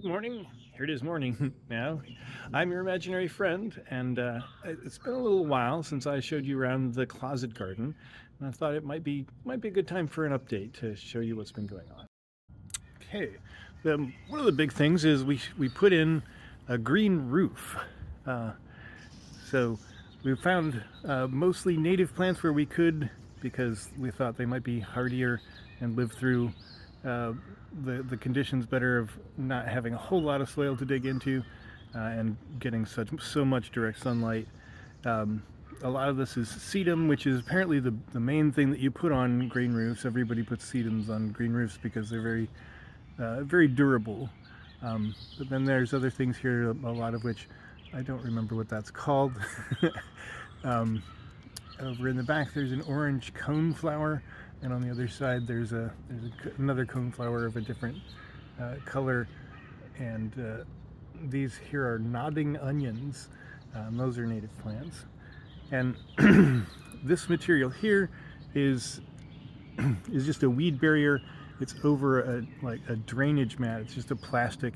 Good morning. Here it is morning now. I'm your imaginary friend, and it's been a little while since I showed you around the closet garden, and I thought it might be a good time for an update to show you what's been going on. Okay, one of the big things is we put in a green roof. Uh, so we found mostly native plants where we could, because we thought they might be hardier and live through uh, the conditions better of not having a whole lot of soil to dig into and getting so much direct sunlight. Um, a lot of this is sedum, which is apparently the main thing that you put on green roofs. Everybody puts sedums on green roofs because they're very durable. But then there's other things here, a lot of which I don't remember what that's called. um, Over in the back, there's an orange coneflower, and on the other side, there's another coneflower of a different color. And these here are nodding onions. Those are native plants. And this material here is just a weed barrier. It's over a drainage mat. It's just a plastic,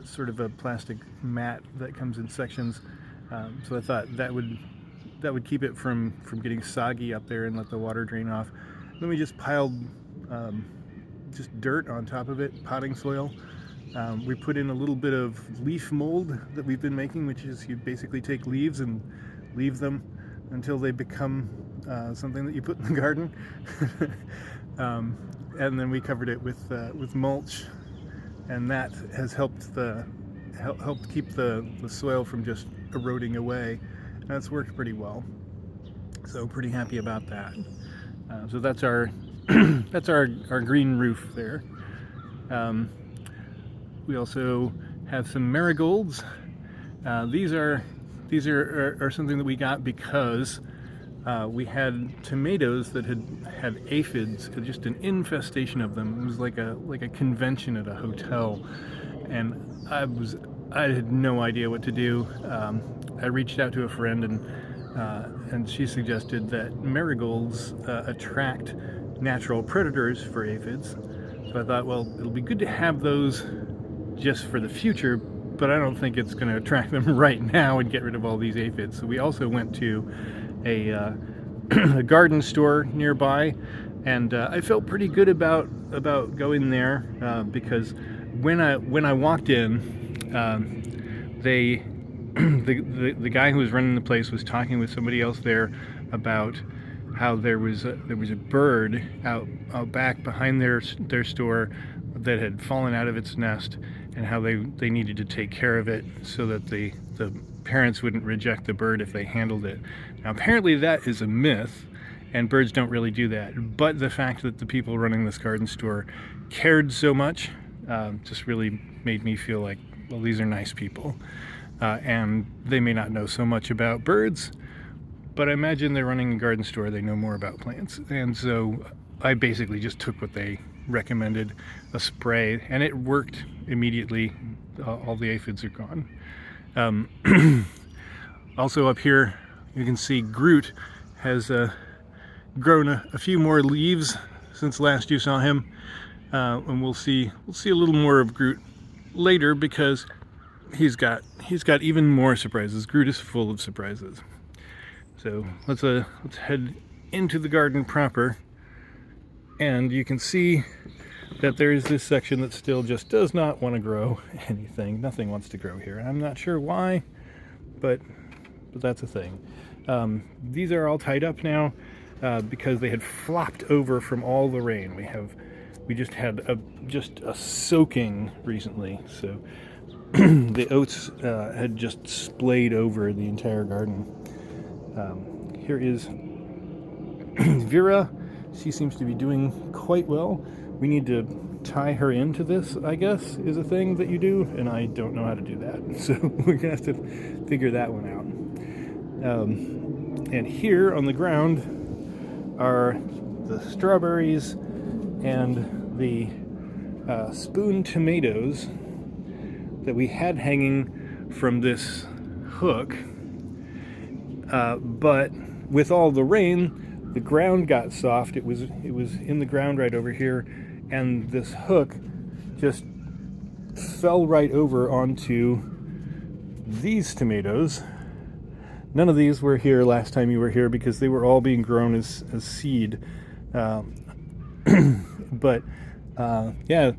sort of a plastic mat that comes in sections. So I thought that would keep it from getting soggy up there and let the water drain off. Then we just piled just dirt on top of it, potting soil. We put in a little bit of leaf mold that we've been making, which is you basically take leaves and leave them until they become something that you put in the garden. And then we covered it with mulch, and that has helped keep the soil from just eroding away. And that's worked pretty well. So pretty happy about that. So that's our that's our green roof there. We also have some marigolds. These are something that we got because we had tomatoes that had aphids, just an infestation of them. It was like a convention at a hotel, and I had no idea what to do. I reached out to a friend, and she suggested that marigolds attract natural predators for aphids. So I thought, well, it'll be good to have those just for the future, but I don't think it's going to attract them right now and get rid of all these aphids. So we also went to a garden store nearby, and I felt pretty good about going there because when I walked in, the guy who was running the place was talking with somebody else there about how there was a bird out back behind their store that had fallen out of its nest, and how they needed to take care of it so that the parents wouldn't reject the bird if they handled it. Now apparently that is a myth, and birds don't really do that, but the fact that the people running this garden store cared so much just really made me feel like, well, these are nice people, and they may not know so much about birds, but I imagine they're running a garden store, they know more about plants. And so I basically just took what they recommended, a spray, and it worked immediately. All the aphids are gone. Also up here you can see Groot has grown a few more leaves since last you saw him, and we'll see a little more of Groot later because he's got even more surprises. Groot is full of surprises. So let's head into the garden proper, and you can see that there is this section that still just does not want to grow anything. Nothing wants to grow here. I'm not sure why, but that's a thing. These are all tied up now because they had flopped over from all the rain. We just had a soaking recently, so the oats had just splayed over the entire garden. Here is Vera. She seems to be doing quite well. We need to tie her into this, I guess, is a thing that you do, and I don't know how to do that. So we're gonna have to figure that one out. And here on the ground are the strawberries and the spoon tomatoes that we had hanging from this hook, but with all the rain, the ground got soft. It was in the ground right over here, and this hook just fell right over onto these tomatoes. None of these were here last time you were here because they were all being grown as seed. Um, but yeah,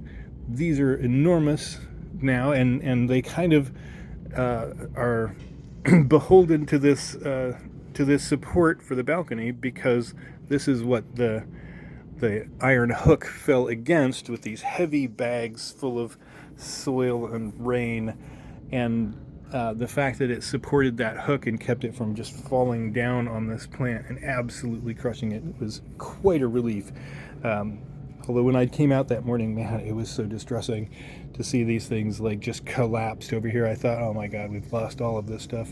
these are enormous now, and they kind of are beholden to this support for the balcony, because this is what the iron hook fell against, with these heavy bags full of soil and rain, and the fact that it supported that hook and kept it from just falling down on this plant and absolutely crushing it was quite a relief. Although when I came out that morning, man, it was so distressing to see these things like just collapsed over here. I thought, oh my God, we've lost all of this stuff.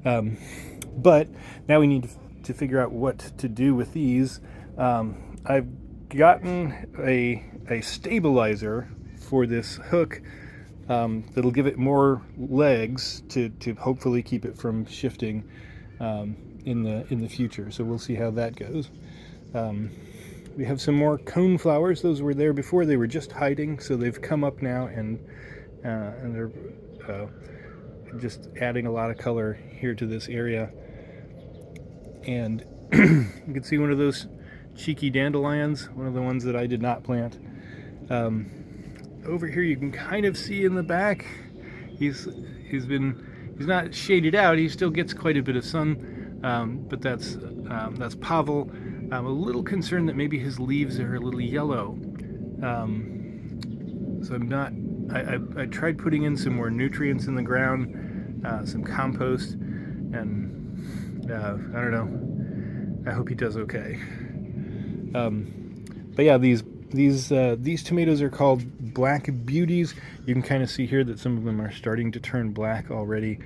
But now we need to figure out what to do with these. I've gotten a stabilizer for this hook that'll give it more legs to hopefully keep it from shifting in the future. So we'll see how that goes. We have some more cone flowers. Those were there before. They were just hiding, so they've come up now, and they're just adding a lot of color here to this area. And you can see one of those cheeky dandelions, one of the ones that I did not plant. Over here you can kind of see in the back, he's not shaded out. He still gets quite a bit of sun, but that's Pavel. I'm a little concerned that maybe his leaves are a little yellow. So I'm not. I tried putting in some more nutrients in the ground, some compost, and I don't know. I hope he does okay. But yeah, these tomatoes are called Black Beauties. You can kind of see here that some of them are starting to turn black already,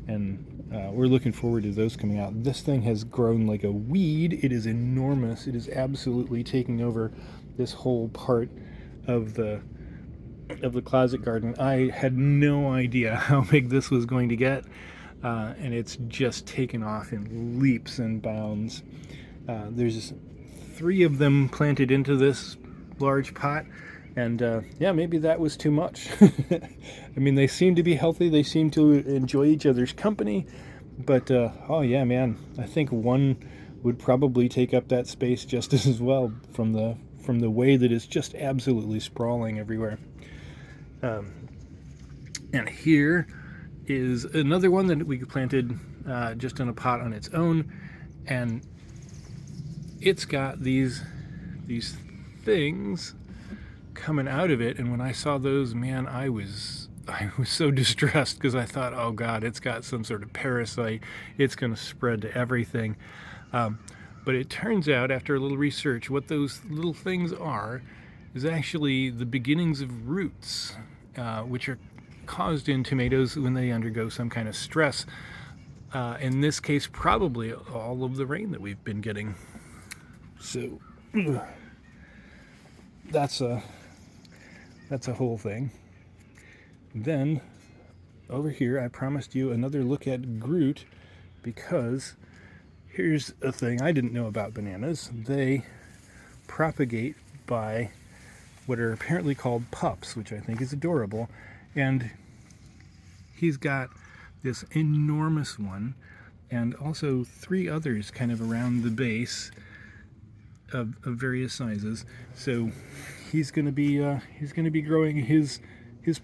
and we're looking forward to those coming out. This thing has grown like a weed. It is enormous. It is absolutely taking over this whole part of the closet garden. I had no idea how big this was going to get, and it's just taken off in leaps and bounds. There's 3 of them planted into this large pot, and yeah, maybe that was too much. I mean, they seem to be healthy. They seem to enjoy each other's company, but oh yeah, man, I think one would probably take up that space just as well from the way that it's just absolutely sprawling everywhere. And here is another one that we planted just in a pot on its own, and it's got these things coming out of it. And when I saw those, man, I was so distressed, because I thought, oh God, it's got some sort of parasite. It's going to spread to everything. But it turns out, after a little research, what those little things are is actually the beginnings of roots, which are caused in tomatoes when they undergo some kind of stress. In this case, probably all of the rain that we've been getting. So that's a whole thing. Then over here, I promised you another look at Groot, because here's a thing I didn't know about bananas. They propagate by what are apparently called pups, which I think is adorable. And he's got this enormous one, and also 3 others kind of around the base of various sizes. So he's going to be growing his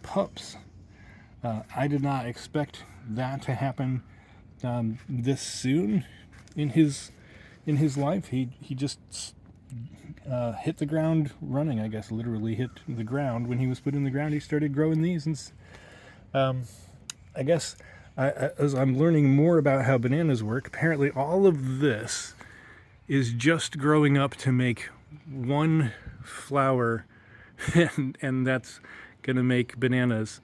pups. I did not expect that to happen this soon in his life. He just hit the ground running, I guess. Literally hit the ground. When he was put in the ground, he started growing these. And I guess as I'm learning more about how bananas work, apparently all of this is just growing up to make one flower, and that's going to make bananas.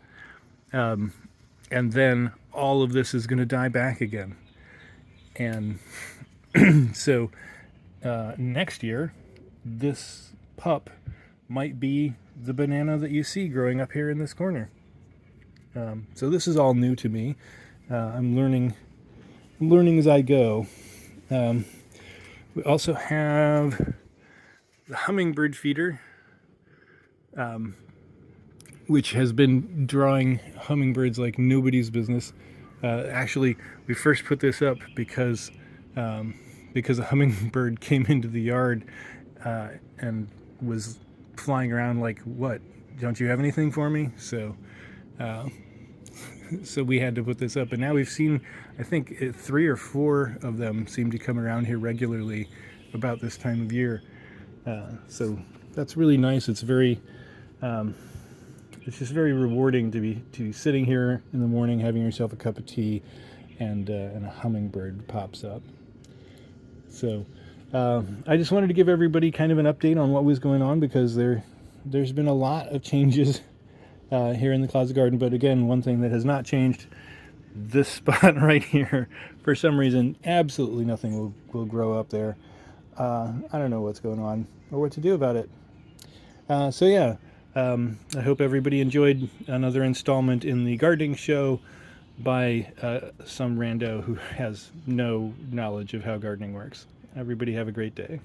And then all of this is going to die back again. And so next year, this pup might be the banana that you see growing up here in this corner. So this is all new to me. I'm learning as I go. We also have the hummingbird feeder. which has been drawing hummingbirds like nobody's business. Actually, we first put this up because a hummingbird came into the yard and was flying around like, "What? Don't you have anything for me?" So we had to put this up, and now we've seen, I think, 3 or 4 of them seem to come around here regularly about this time of year. So that's really nice. It's just very rewarding to be sitting here in the morning, having yourself a cup of tea, and a hummingbird pops up. So I just wanted to give everybody kind of an update on what was going on, because there's been a lot of changes here in the closet garden. But again, one thing that has not changed, this spot right here, for some reason, absolutely nothing will grow up there. I don't know what's going on or what to do about it. So yeah, I hope everybody enjoyed another installment in the gardening show by some rando who has no knowledge of how gardening works. Everybody have a great day.